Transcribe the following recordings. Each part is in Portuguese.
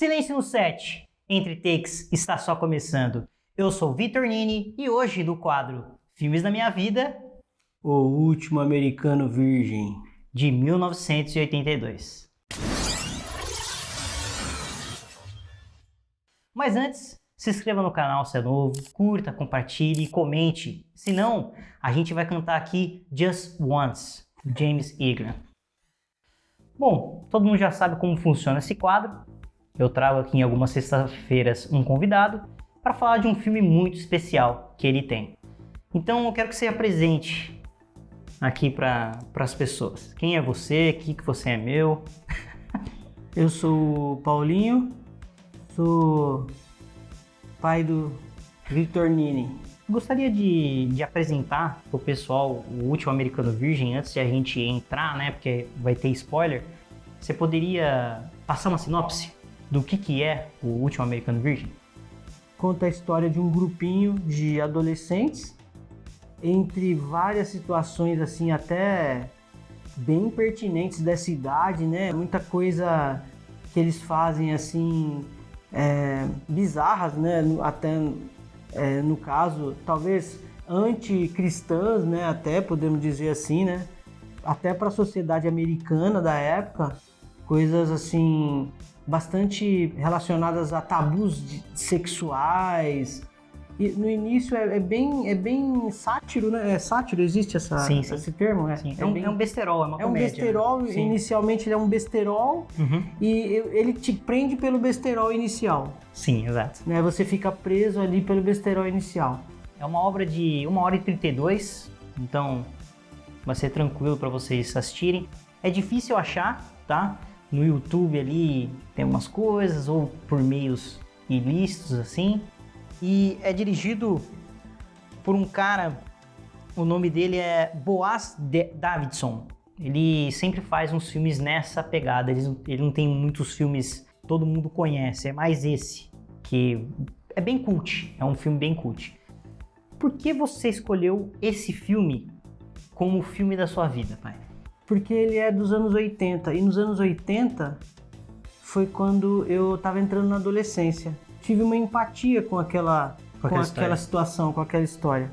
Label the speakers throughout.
Speaker 1: Silêncio no set. Entre takes está só começando. Eu sou Vitor Nini e hoje do quadro Filmes da Minha Vida,
Speaker 2: O Último Americano Virgem,
Speaker 1: de 1982. Mas antes, se inscreva no canal se é novo, curta, compartilhe e comente. Senão, a gente vai cantar aqui Just Once, do James Ingram. Bom, todo mundo já sabe como funciona esse quadro. Eu trago aqui em algumas sextas-feiras um convidado para falar de um filme muito especial que ele tem. Então eu quero que você apresente aqui para as pessoas. Quem é você? O que você é meu?
Speaker 2: Eu sou o Paulinho, sou pai do Vitor Nini.
Speaker 1: Gostaria de apresentar para o pessoal O Último Americano Virgem antes de a gente entrar, né? Porque vai ter spoiler. Você poderia passar uma sinopse do que é O Último Americano Virgem?
Speaker 2: Conta a história de um grupinho de adolescentes entre várias situações assim até bem pertinentes dessa idade, né? Muita coisa que eles fazem assim bizarras, né? Até no caso, talvez anticristãs, né? Até podemos dizer assim, né? Até para a sociedade americana da época, coisas assim bastante relacionadas a tabus sexuais. E no início é bem sátiro, né? É sátiro, existe esse termo?
Speaker 1: Sim. É um besterol, é uma comédia.
Speaker 2: É um besterol, né? Inicialmente ele é um besterol, e ele te prende pelo besterol inicial.
Speaker 1: Sim, exato.
Speaker 2: Né? Você fica preso ali pelo besterol inicial.
Speaker 1: É uma obra de 1h32, então vai ser tranquilo para vocês assistirem. É difícil achar, tá? No YouTube ali tem umas coisas, ou por meios ilícitos assim. E é dirigido por um cara, o nome dele é Boaz Davidson. Ele sempre faz uns filmes nessa pegada, ele não tem muitos filmes que todo mundo conhece, é mais esse, que é bem cult, é um filme bem cult. Por que você escolheu esse filme como o filme da sua vida, pai?
Speaker 2: Porque ele é dos anos 80, e nos anos 80 foi quando eu estava entrando na adolescência. Tive uma empatia com aquela situação, com aquela história.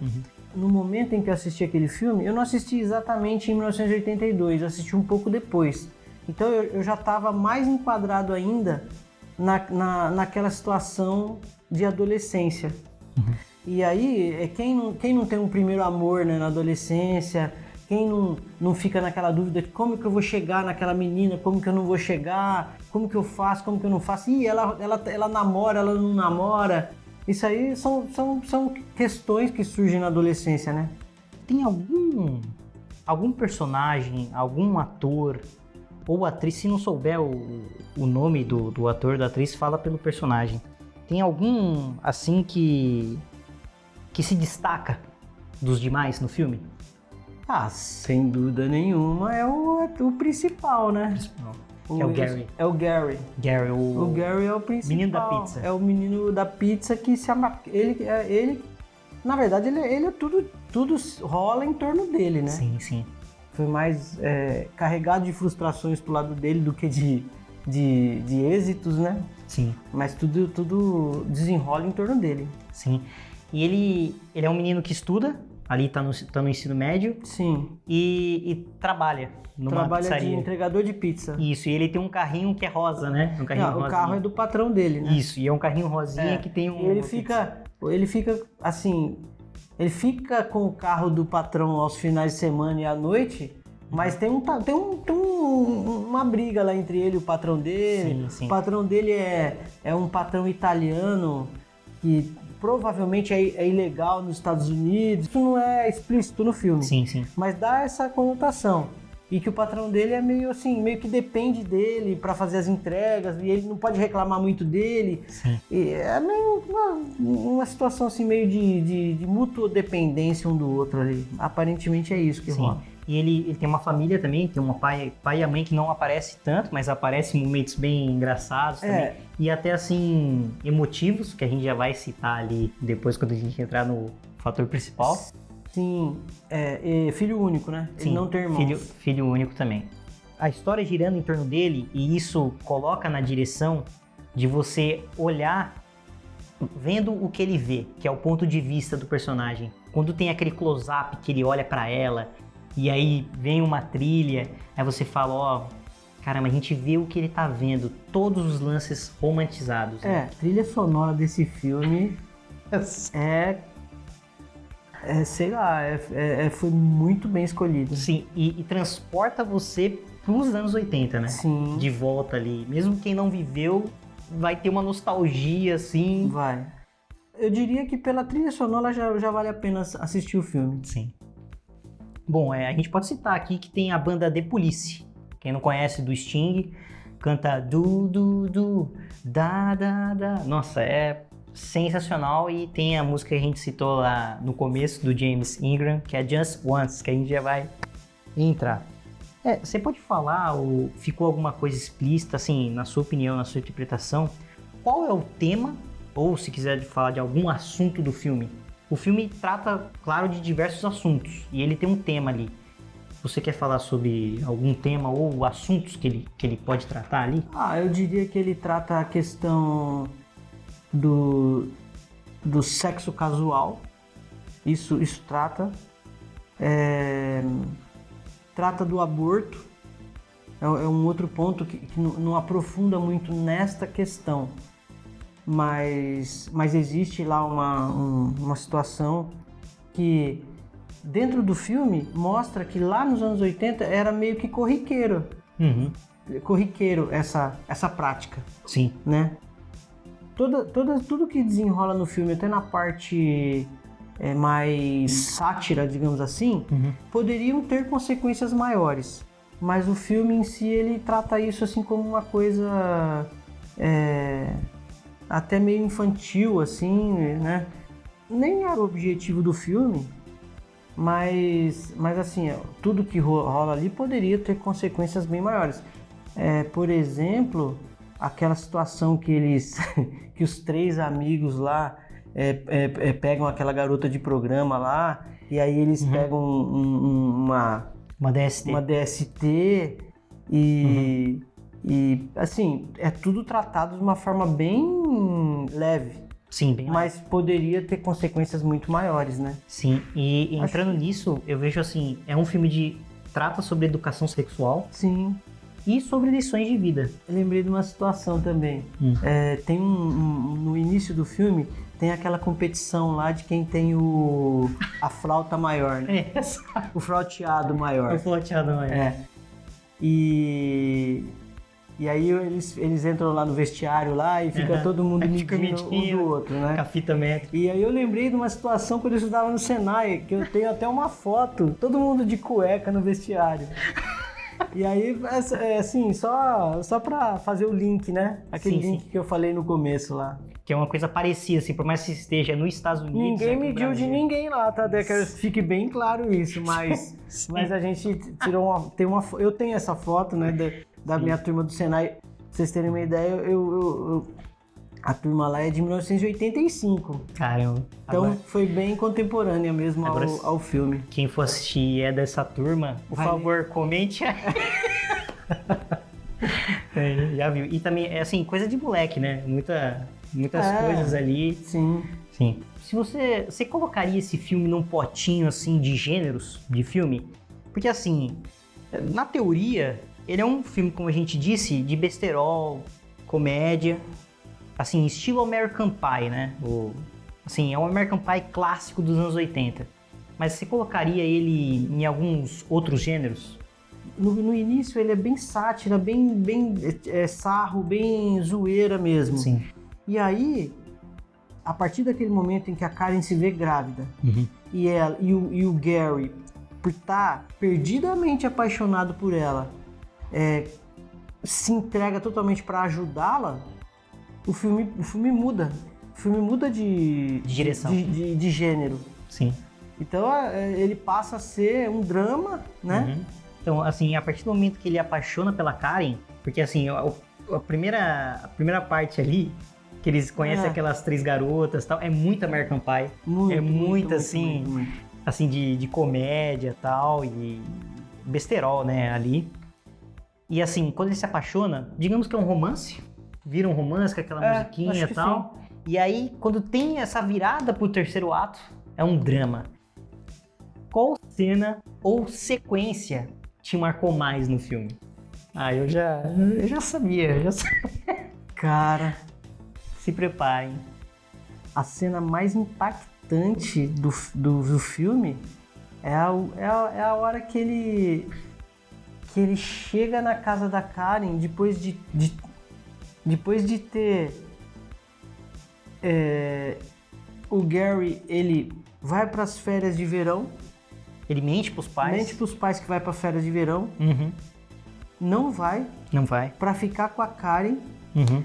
Speaker 2: No momento em que eu assisti aquele filme, eu não assisti exatamente em 1982, eu assisti um pouco depois. Então eu já estava mais enquadrado ainda naquela situação de adolescência. E aí, quem não tem um primeiro amor, né, na adolescência, quem não fica naquela dúvida de como que eu vou chegar naquela menina, como que eu não vou chegar, como que eu faço, como que eu não faço, ih, ela namora, ela não namora. Isso aí são questões que surgem na adolescência, né?
Speaker 1: Tem algum personagem, algum ator ou atriz, se não souber o nome do ator, da atriz, fala pelo personagem. Tem algum, assim, que se destaca dos demais no filme?
Speaker 2: Ah, sem dúvida nenhuma é o principal, né?
Speaker 1: Que é o Gary.
Speaker 2: É o Gary. O Gary é o principal.
Speaker 1: Menino da pizza.
Speaker 2: É o menino da pizza que se ama. Ele na verdade, ele é tudo rola em torno dele, né?
Speaker 1: Sim.
Speaker 2: Foi mais carregado de frustrações pro lado dele do que de êxitos, né?
Speaker 1: Sim.
Speaker 2: Mas tudo desenrola em torno dele.
Speaker 1: Sim. E ele é um menino que estuda, ali tá no ensino médio.
Speaker 2: Sim.
Speaker 1: E trabalha numa pizzaria.
Speaker 2: De entregador de pizza.
Speaker 1: Isso, e ele tem um carrinho que é rosa, né? Um carrinho rosinha.
Speaker 2: O carro é do patrão dele, né?
Speaker 1: Isso, e é um carrinho rosinha que tem um...
Speaker 2: Ele fica assim, ele fica com o carro do patrão aos finais de semana e à noite, mas tem uma briga lá entre ele e o patrão dele.
Speaker 1: Sim.
Speaker 2: O patrão dele é um patrão italiano que provavelmente é ilegal nos Estados Unidos. Isso não é explícito no filme.
Speaker 1: Sim.
Speaker 2: Mas dá essa conotação. E que o patrão dele é meio que depende dele para fazer as entregas, e ele não pode reclamar muito dele.
Speaker 1: Sim.
Speaker 2: E é meio uma situação assim, meio de mútua dependência um do outro ali. Aparentemente é isso que rola.
Speaker 1: E ele tem uma família também, tem um pai e a mãe que não aparece tanto, mas aparece em momentos bem engraçados também. E até assim, emotivos, que a gente já vai citar ali depois quando a gente entrar no fator principal.
Speaker 2: Sim, filho único, né?
Speaker 1: Sim,
Speaker 2: ele não tem irmãos.
Speaker 1: Filho único também. A história girando em torno dele, e isso coloca na direção de você olhar vendo o que ele vê, que é o ponto de vista do personagem. Quando tem aquele close-up que ele olha pra ela e aí vem uma trilha, aí você fala, ó, caramba, a gente vê o que ele tá vendo, todos os lances romantizados. Né?
Speaker 2: A trilha sonora desse filme sei lá, foi muito bem escolhido.
Speaker 1: Sim, e transporta você pros anos 80, né?
Speaker 2: Sim.
Speaker 1: De volta ali. Mesmo quem não viveu vai ter uma nostalgia, assim.
Speaker 2: Vai. Eu diria que pela trilha sonora já vale a pena assistir o filme.
Speaker 1: Sim. Bom, a gente pode citar aqui que tem a banda The Police. Quem não conhece, do Sting, canta du, da, da. Nossa, é sensacional. E tem a música que a gente citou lá no começo, do James Ingram, que é Just Once, que a gente já vai entrar. Você pode falar, ou ficou alguma coisa explícita, assim, na sua opinião, na sua interpretação, qual é o tema, ou se quiser falar de algum assunto do filme? O filme trata, claro, de diversos assuntos, e ele tem um tema ali. Você quer falar sobre algum tema ou assuntos que ele pode tratar ali?
Speaker 2: Eu diria que ele trata a questão do sexo casual, isso trata. Trata do aborto, é um outro ponto que não aprofunda muito nesta questão, mas existe lá uma situação que dentro do filme mostra que lá nos anos 80 era meio que corriqueiro, essa prática.
Speaker 1: Sim.
Speaker 2: Né? Tudo que desenrola no filme, até na parte mais sátira, digamos assim, poderiam ter consequências maiores. Mas o filme em si, ele trata isso assim como uma coisa até meio infantil, assim, né? Nem era o objetivo do filme, mas assim, tudo que rola ali poderia ter consequências bem maiores. Por exemplo, aquela situação que que os 3 amigos lá pegam aquela garota de programa lá, e aí eles pegam uma DST e assim, é tudo tratado de uma forma bem leve.
Speaker 1: Sim, bem
Speaker 2: mas leve. Poderia ter consequências muito maiores, né?
Speaker 1: Sim, e entrando nisso, eu vejo assim, é um filme trata sobre educação sexual.
Speaker 2: Sim.
Speaker 1: E sobre lições de vida.
Speaker 2: Eu lembrei de uma situação também. Tem no início do filme, tem aquela competição lá de quem tem a flauta maior, né? O flauteado maior.
Speaker 1: O flauteado maior.
Speaker 2: E aí eles entram lá no vestiário lá e fica todo mundo medindo um do outro, né?
Speaker 1: Com a fita métrica.
Speaker 2: E aí eu lembrei de uma situação quando eu estudava no Senai, que eu tenho até uma foto, todo mundo de cueca no vestiário. E aí, assim, só pra fazer o link, né? Aquele link que eu falei no começo lá.
Speaker 1: Que é uma coisa parecida, assim, por mais que esteja nos Estados Unidos.
Speaker 2: Ninguém mediu de ninguém lá, tá? Que fique bem claro isso, mas a gente tirou eu tenho essa foto, né, da minha turma do Senai. Pra vocês terem uma ideia, a turma lá é de 1985.
Speaker 1: Caramba.
Speaker 2: Então foi bem contemporânea mesmo ao filme.
Speaker 1: Quem for assistir e é dessa turma, por favor, comente. Já viu. E também, assim, coisa de moleque, né? Muitas coisas ali.
Speaker 2: Sim.
Speaker 1: Se você colocaria esse filme num potinho, assim, de gêneros de filme? Porque, assim, na teoria, ele é um filme, como a gente disse, de besterol, comédia. Assim, estilo American Pie, né? Assim, é um American Pie clássico dos anos 80. Mas você colocaria ele em alguns outros gêneros?
Speaker 2: No início ele é bem sátira, bem sarro, bem zoeira mesmo.
Speaker 1: Sim.
Speaker 2: E aí, a partir daquele momento em que a Karen se vê grávida e o Gary, por estar perdidamente apaixonado por ela, se entrega totalmente para ajudá-la, o filme muda. O filme muda de
Speaker 1: direção,
Speaker 2: de gênero.
Speaker 1: Sim.
Speaker 2: Então ele passa a ser um drama, né?
Speaker 1: Então, assim, a partir do momento que ele apaixona pela Karen, porque assim, a primeira parte ali, que eles conhecem aquelas 3 garotas e tal, é muito American Pie. Muito, assim, de comédia e tal, e besterol, né, ali. E assim, quando ele se apaixona, digamos que é um romance, vira um romance com aquela musiquinha e tal.
Speaker 2: Sim.
Speaker 1: E aí, quando tem essa virada pro terceiro ato, é um drama. Qual cena ou sequência te marcou mais no filme? Eu já sabia.
Speaker 2: Cara,
Speaker 1: se preparem.
Speaker 2: A cena mais impactante do filme é a hora que ele chega na casa da Karen depois de ter o Gary, ele vai para as férias de verão.
Speaker 1: Ele mente pros pais.
Speaker 2: Mente pros pais que vai para férias de verão.
Speaker 1: Uhum.
Speaker 2: Não vai. Para ficar com a Karen.
Speaker 1: Uhum.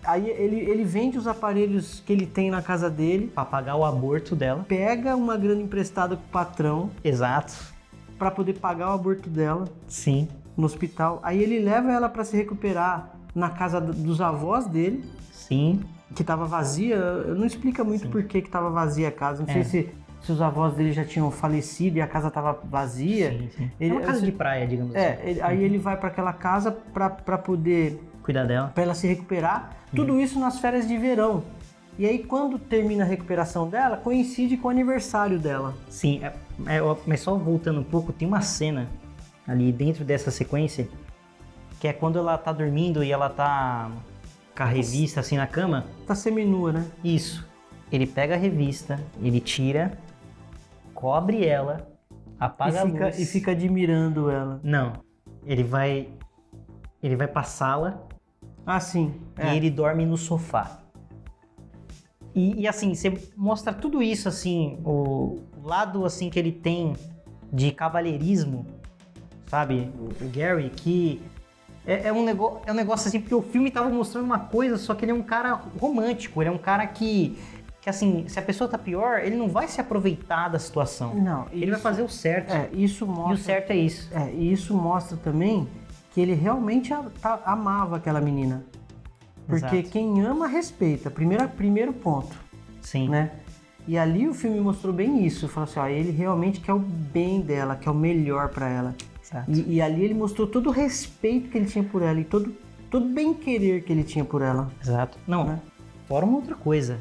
Speaker 2: Aí ele vende os aparelhos que ele tem na casa dele.
Speaker 1: Para pagar o aborto dela.
Speaker 2: Pega uma grana emprestada com o patrão.
Speaker 1: Exato.
Speaker 2: Para poder pagar o aborto dela.
Speaker 1: Sim.
Speaker 2: No hospital. Aí ele leva ela para se recuperar na casa dos avós dele.
Speaker 1: Sim.
Speaker 2: Que tava vazia. Não explica muito por que tava vazia a casa. Não sei se os avós dele já tinham falecido e a casa tava vazia.
Speaker 1: Sim. É uma casa de praia, digamos assim.
Speaker 2: Aí ele vai para aquela casa para poder
Speaker 1: cuidar dela,
Speaker 2: para ela se recuperar. Tudo isso nas férias de verão. E aí quando termina a recuperação dela, coincide com o aniversário dela.
Speaker 1: Sim, mas só voltando um pouco, tem uma cena ali dentro dessa sequência que é quando ela tá dormindo e ela tá com a revista assim na cama.
Speaker 2: Tá seminua, né?
Speaker 1: Isso. Ele pega a revista, ele tira, cobre ela, apaga a luz.
Speaker 2: E fica admirando ela.
Speaker 1: Não. Ele vai pra sala.
Speaker 2: Sim.
Speaker 1: E ele dorme no sofá. E assim, você mostra tudo isso, assim, o lado assim que ele tem de cavalheirismo, sabe? O Gary, que é um negócio assim, porque o filme tava mostrando uma coisa, só que ele é um cara romântico, ele é um cara que assim, se a pessoa tá pior, ele não vai se aproveitar da situação.
Speaker 2: Não.
Speaker 1: Ele vai fazer o certo.
Speaker 2: Isso mostra.
Speaker 1: E o certo é isso.
Speaker 2: E isso mostra também que ele realmente amava aquela menina. Porque
Speaker 1: Exato.
Speaker 2: Quem ama, respeita. Primeiro ponto.
Speaker 1: Sim.
Speaker 2: Né? E ali o filme mostrou bem isso. Falou assim, ele realmente quer o bem dela, quer o melhor pra ela.
Speaker 1: Exato.
Speaker 2: E ali ele mostrou todo o respeito que ele tinha por ela e todo bem-querer que ele tinha por ela.
Speaker 1: Exato. Não,
Speaker 2: né?
Speaker 1: Fora uma outra coisa.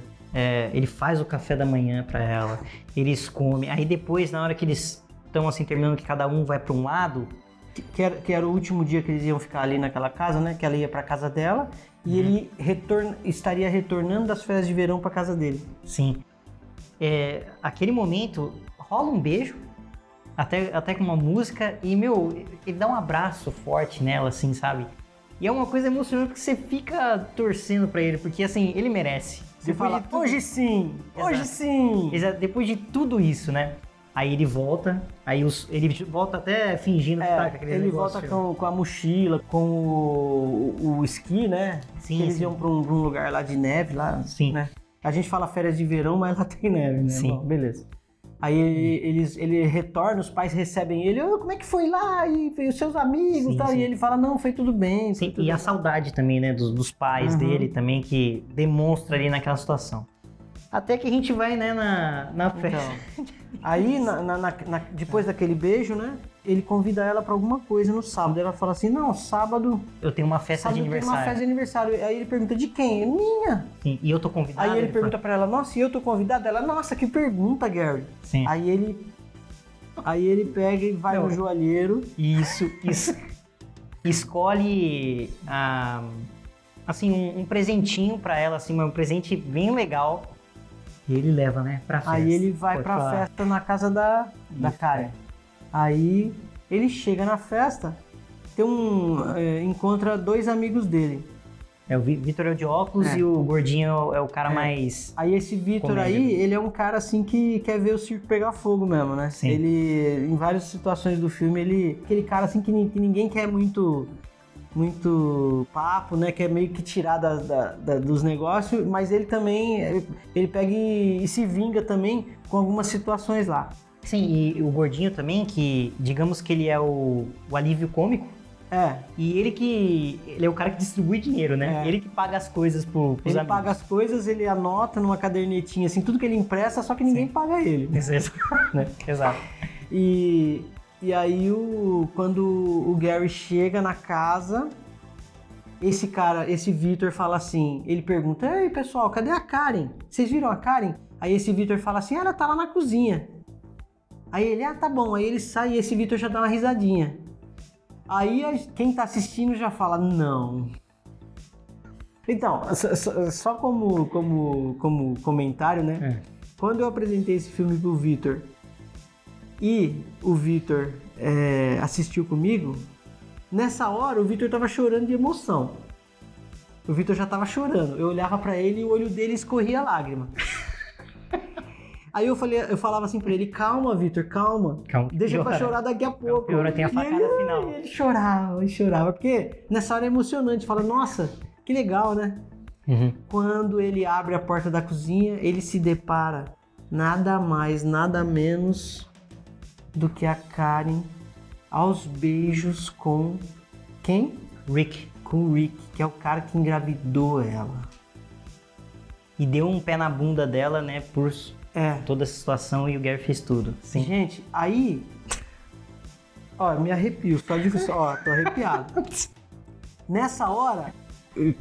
Speaker 1: Ele faz o café da manhã pra ela, eles comem. Aí depois, na hora que eles estão assim, terminando que cada um vai pra um lado...
Speaker 2: Que era o último dia que eles iam ficar ali naquela casa, né? Que ela ia pra casa dela e ele estaria retornando das férias de verão pra casa dele.
Speaker 1: Sim. Aquele momento, rola um beijo, até com uma música, e, ele dá um abraço forte nela, assim, sabe? E é uma coisa emocionante que você fica torcendo pra ele, porque, assim, ele merece.
Speaker 2: Você fala, hoje sim!
Speaker 1: Exato.
Speaker 2: Hoje sim!
Speaker 1: Exato. Depois de tudo isso, né? Aí ele volta, ele volta até fingindo que tá com aquele negócio.
Speaker 2: Ele volta com a mochila, com o esqui, né?
Speaker 1: Sim,
Speaker 2: eles iam pra um lugar lá de neve, lá,
Speaker 1: sim.
Speaker 2: Né? A gente fala férias de verão, mas lá tem neve, né?
Speaker 1: Sim.
Speaker 2: Bom, beleza. Aí ele retorna, os pais recebem ele, como é que foi lá? E os seus amigos,
Speaker 1: sim,
Speaker 2: tal.
Speaker 1: Sim.
Speaker 2: E ele fala, não, foi tudo bem.
Speaker 1: Sim,
Speaker 2: tudo
Speaker 1: e
Speaker 2: bem.
Speaker 1: a saudade também, né, dos pais dele também, que demonstra ali naquela situação. Até que a gente vai, né, na festa.
Speaker 2: Então, aí, depois daquele beijo, né, ele convida ela pra alguma coisa no sábado. Ela fala assim, não, sábado...
Speaker 1: Eu tenho uma festa de aniversário.
Speaker 2: Tem uma festa de aniversário. Aí ele pergunta, de quem? Minha.
Speaker 1: Sim, e eu tô convidado?
Speaker 2: Aí ele pergunta pra ela, nossa, e eu tô convidado? Ela, nossa, que pergunta, Gary.
Speaker 1: Sim.
Speaker 2: Aí ele pega e vai no joalheiro.
Speaker 1: Isso. Escolhe, assim, um presentinho pra ela, assim, um presente bem legal. E ele leva, né, pra festa.
Speaker 2: Aí ele vai pra festa na casa da Karen. Aí ele chega na festa, encontra dois amigos dele.
Speaker 1: O Vitor é o de óculos e o gordinho é o cara mais...
Speaker 2: Aí esse Vitor aí, ele é um cara assim que quer ver o circo pegar fogo mesmo, né?
Speaker 1: Sim.
Speaker 2: Ele, em várias situações do filme, aquele cara assim que ninguém quer muito papo, né? Que é meio que tirar dos negócios, mas ele também, ele pega e se vinga também com algumas situações lá.
Speaker 1: Sim, e o gordinho também, que digamos que ele é o alívio cômico. E ele é o cara que distribui dinheiro, né? Ele que paga as coisas pros amigos.
Speaker 2: Ele paga as coisas, ele anota numa cadernetinha, assim, tudo que ele empresta, só que ninguém paga ele.
Speaker 1: Exato.
Speaker 2: E aí, quando o Gary chega na casa, esse Vitor fala assim, ele pergunta, ei pessoal, cadê a Karen? Vocês viram a Karen? Aí esse Vitor fala assim, ela tá lá na cozinha. Aí ele, tá bom, aí ele sai e esse Vitor já dá uma risadinha. Aí quem tá assistindo já fala, não. Então, só como comentário, né? Quando eu apresentei esse filme pro Vitor e o Vitor assistiu comigo, nessa hora o Vitor tava chorando de emoção. O Vitor já tava chorando. Eu olhava pra ele e o olho dele escorria lágrima. Aí eu falava assim pra ele, calma, Vitor, calma. Deixa pra chorar daqui a pouco.
Speaker 1: Pior, tem a facada final.
Speaker 2: Ele chorava, porque nessa hora é emocionante. Fala, nossa, que legal, né?
Speaker 1: Uhum.
Speaker 2: Quando ele abre a porta da cozinha, ele se depara nada mais, nada menos do que a Karen aos beijos com quem?
Speaker 1: Rick.
Speaker 2: Com o Rick, que é o cara que engravidou ela.
Speaker 1: E deu um pé na bunda dela, né, por toda essa situação, e o Gary fez tudo.
Speaker 2: Sim. Gente, aí... Ó, me arrepio, tô arrepiado. Nessa hora,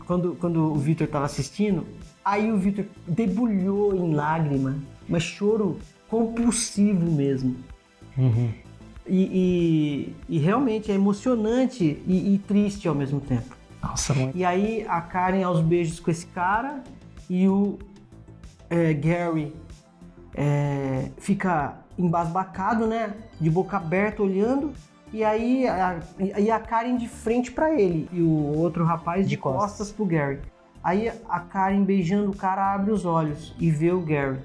Speaker 2: quando o Vitor tava assistindo, aí o Vitor debulhou em lágrima, mas choro compulsivo mesmo.
Speaker 1: Uhum.
Speaker 2: E realmente é emocionante e triste ao mesmo tempo.
Speaker 1: Nossa, muito.
Speaker 2: E aí a Karen aos beijos com esse cara e o Gary fica embasbacado, né? De boca aberta olhando. E aí a Karen de frente pra ele e o outro rapaz de costas pro Gary. Aí a Karen beijando o cara abre os olhos e vê o Gary.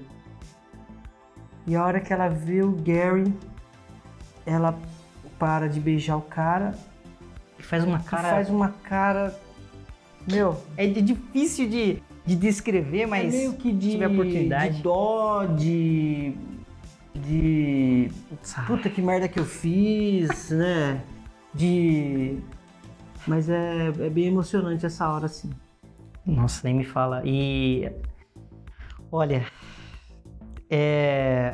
Speaker 2: E a hora que ela vê o Gary, ela para de beijar o cara
Speaker 1: e faz uma cara...
Speaker 2: Meu,
Speaker 1: é difícil de descrever, mas
Speaker 2: meio que
Speaker 1: se tiver oportunidade.
Speaker 2: De dó, de puta que merda que eu fiz, né? Mas é bem emocionante essa hora, assim.
Speaker 1: Nossa, nem me fala. E olha,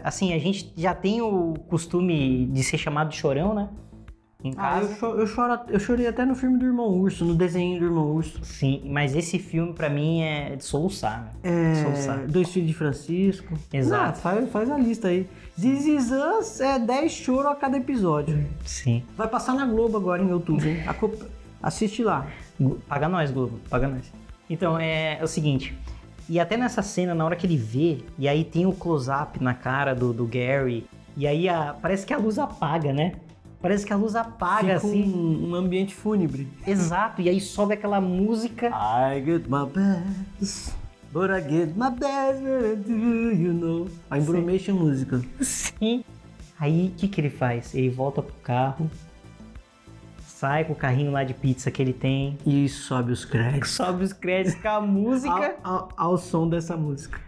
Speaker 1: assim, a gente já tem o costume de ser chamado de chorão, né? Em casa.
Speaker 2: Eu chorei até no filme do Irmão Urso, no desenho do Irmão Urso.
Speaker 1: Sim, mas esse filme pra mim é de soluçar. Soluçar.
Speaker 2: Dois Filhos de Francisco.
Speaker 1: Exato.
Speaker 2: Faz a lista aí. This Is Us 10 choros a cada episódio.
Speaker 1: Sim.
Speaker 2: Vai passar na Globo agora em outubro, hein? Assiste lá.
Speaker 1: Paga nós, Globo. Paga nós. Então, é o seguinte. E até nessa cena, na hora que ele vê, e aí tem o close-up na cara do Gary, e aí parece que a luz apaga, né? Parece que a luz apaga,
Speaker 2: fica
Speaker 1: assim.
Speaker 2: Um ambiente fúnebre.
Speaker 1: Exato, e aí sobe aquela música.
Speaker 2: I get my best, but I get my best, do you know? A Embromation música.
Speaker 1: Sim. Aí, o que ele faz? Ele volta pro carro, sai com o carrinho lá de pizza que ele tem.
Speaker 2: E sobe os créditos.
Speaker 1: Sobe os créditos com a música.
Speaker 2: ao som dessa música.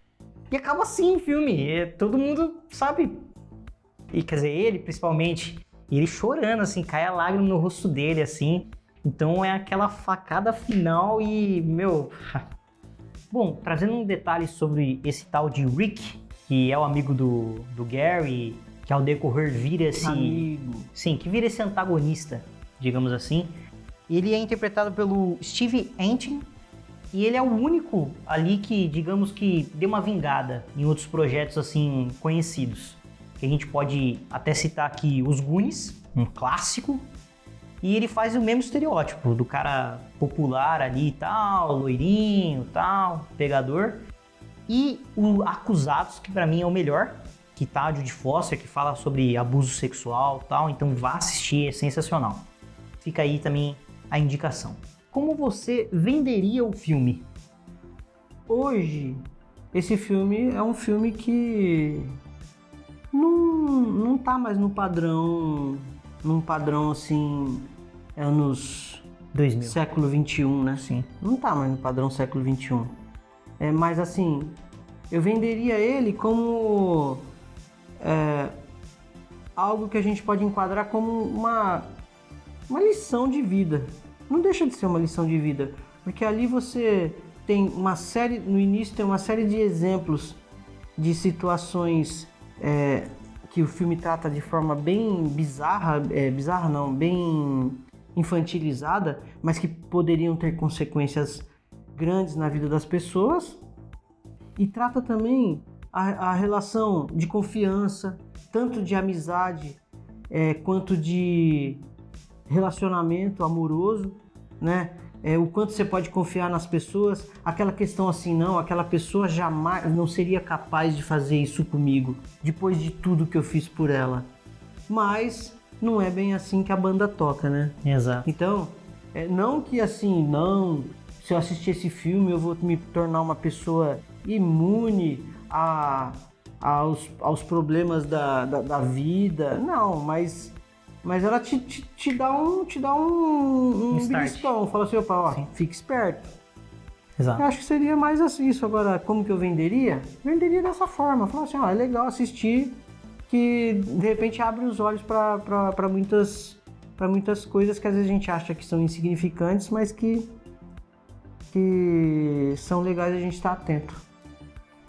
Speaker 1: E acaba assim o filme. Todo mundo sabe. E quer dizer, ele principalmente... E ele chorando, assim, cai a lágrima no rosto dele, assim. Então é aquela facada final e, meu... Bom, trazendo um detalhe sobre esse tal de Rick, que é o amigo do Gary, que ao decorrer vira esse...
Speaker 2: Amigo.
Speaker 1: Sim, que vira esse antagonista, digamos assim. Ele é interpretado pelo Steve Antin, e ele é o único ali que, digamos que, deu uma vingada em outros projetos, assim, conhecidos. Que a gente pode até citar aqui os Goonies, um clássico, e ele faz o mesmo estereótipo do cara popular ali e tal, loirinho, tal, pegador. E o Acusados, que pra mim é o melhor, que tá de Jodie Foster, que fala sobre abuso sexual e tal, então vá assistir, é sensacional. Fica aí também a indicação. Como você venderia o filme?
Speaker 2: Hoje, esse filme é um filme que... Não tá mais num padrão assim, anos
Speaker 1: 2000.
Speaker 2: Século XXI, né?
Speaker 1: Sim.
Speaker 2: Não tá mais no padrão século XXI. Mas assim, eu venderia ele como algo que a gente pode enquadrar como uma lição de vida. Não deixa de ser uma lição de vida, porque ali você tem uma série, no início tem uma série de exemplos de situações que o filme trata de forma bem bizarra, bem infantilizada, mas que poderiam ter consequências grandes na vida das pessoas. E trata também a relação de confiança, tanto de amizade quanto de relacionamento amoroso, né? O quanto você pode confiar nas pessoas, aquela questão assim, não, aquela pessoa jamais não seria capaz de fazer isso comigo, depois de tudo que eu fiz por ela. Mas não é bem assim que a banda toca, né?
Speaker 1: Exato.
Speaker 2: Então, não que assim, não, se eu assistir esse filme eu vou me tornar uma pessoa imune aos problemas da vida, não, mas ela te dá um beliscão, fala assim, opa, ó, fique esperto.
Speaker 1: Exato.
Speaker 2: Eu acho que seria mais assim isso. Agora, como que eu venderia? Venderia dessa forma, falar assim, ó, é legal assistir, que de repente abre os olhos para muitas coisas que às vezes a gente acha que são insignificantes, mas que são legais a gente estar atento.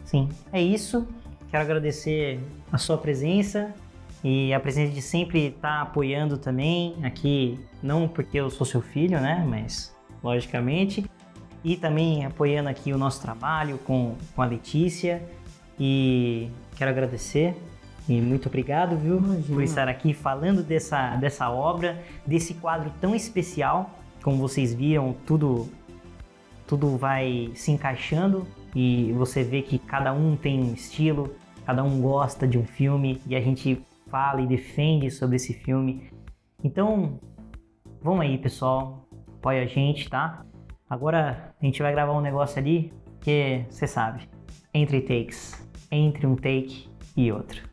Speaker 1: Sim, é isso. Quero agradecer a sua presença e a presença de sempre estar apoiando também aqui, não porque eu sou seu filho, né, mas logicamente, e também apoiando aqui o nosso trabalho com a Letícia, e quero agradecer e muito obrigado, viu, por estar aqui falando dessa obra, desse quadro tão especial. Como vocês viram, tudo vai se encaixando e você vê que cada um tem um estilo, cada um gosta de um filme e a gente fala e defende sobre esse filme. Então, vamos aí, pessoal, apoia a gente, tá? Agora a gente vai gravar um negócio ali que você sabe, entre takes, entre um take e outro.